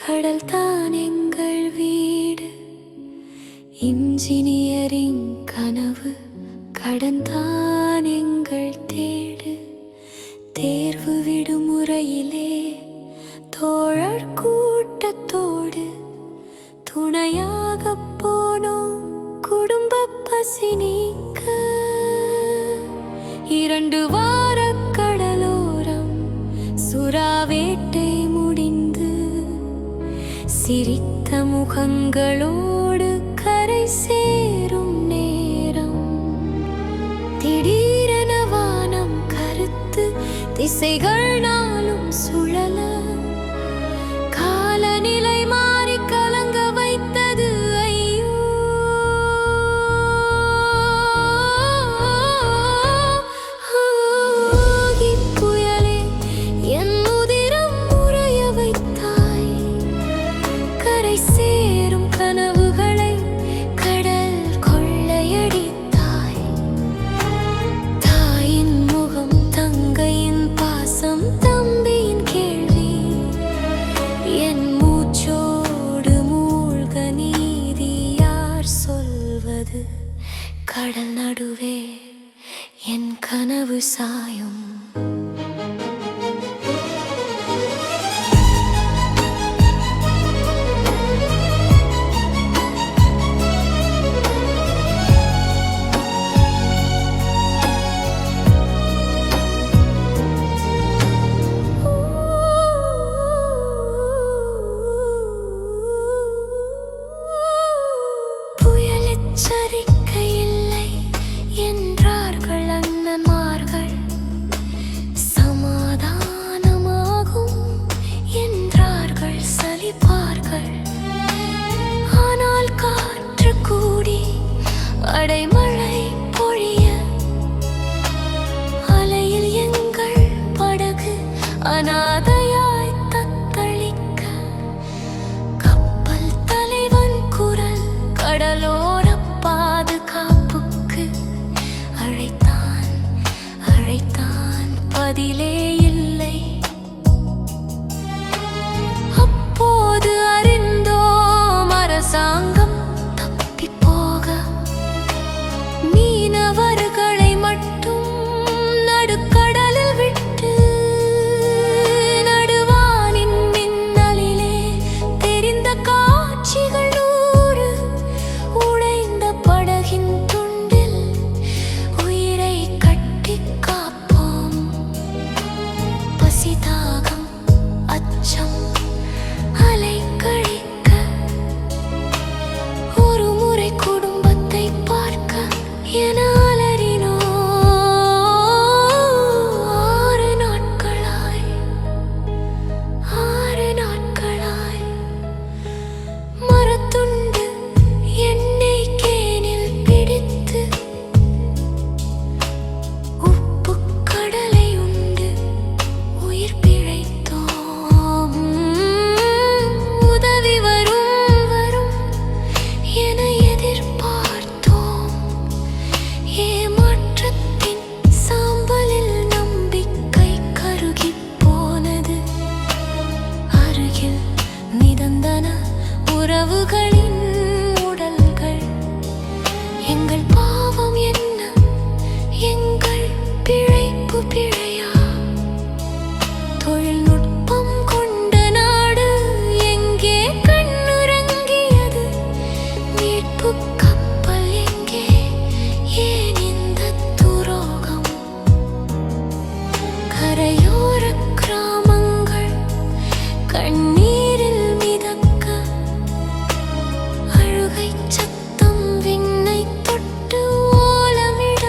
கடல் தான் எங்கள் வீடு. இன்ஜினியரிங் கனவு கடந்தான் எங்கள் தேடு. தேர்வு விடுமுறையிலே தோழர் கூட்டத்தோடு துணையாக போனோம் குடும்ப பசி நீக்க. 2 வார கடலோரம் சுறாவேட்டை முடிந்து சிரித்த முகங்களோடு கரை சேரும் நேரம். திடீரென வானம் கருத்து திசைகள் நாளும் சுழல காலநிலை மாறி கலங்க வைத்தது. ஐயோ புயலே என் உதிரம் உறைய வைத்தாய். கரை சேரும் கனவுகளை கடல் கொள்ளையடித்தாய். தாயின் முகம், தங்கையின் பாசம், தம்பியின் கேள்வி, என் மூச்சோடு மூழ்க நீதி யார் சொல்வது? கடல் நடுவே என் கனவு சாயும். புயல் எச்சரிக்கை இல்லை என்றார்கள் அண்ணன்மார்கள். சமாதானமாகும் என்றார்கள் சலிப்பார்கள். ஆனால் காற்று கூடி அடைமழை பொழிய அலையில் எங்கள் படகு அனாதையாய் தத்தளிக்க. கப்பல் தலைவன் குரல் கடலோர பாதுகாப்புக்கு அழைத்தான் அழைத்தான், பதிலே இல்லை. அப்போது அறிந்தோம் அரசாங்கம் தப்பி போக மீனவர்களை மட்டும் நடுக்கடலில் விட்டு. நடுவானின் மின்னலிலே தெரிந்த காட்சிகள் 100. உடைந்த படகின் துண்டில் உயிரை கட்டிக் காப்போம். பசி, தாகம், அச்சம் அலை கழிக்க. ஒரு முறை குடும்பத்தை பார்க்க என அலறினோம். 6 நாட்களாய் 6 நாட்களாய் மரத்துண்டு எண்ணெய் கேனில் பிடித்து உப்பு கடலை உண்டு உயிர் பிழைத்தோம். உதவி வரும் வரும் என எதிர்பார்த்தோம். ஏமாற்றத்தின் சாம்பலில் நம்பிக்கை கருகிப் போனது. அருகில் மிதந்தன உறவுகளின் உடல்கள். எங்கள் பாவம் என்ன? எங்கள் பிழைப்பு பிழையா? தொழில்நுட்பம் கொண்ட நாடு எங்கே கண்ணுறங்கியது? மீட்பு கப்பல் எங்கே? ஏன் இந்த துரோகம்? கரையோர கிராமங்கள் கண்ணீரில் மிதக்க. அழுகை சத்தம் விண்ணை தொட்டு ஓலமிட.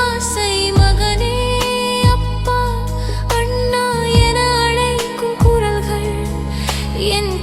ஆசை மகனே, அப்பா, அண்ணா என அழைக்கும் குரல்கள் என்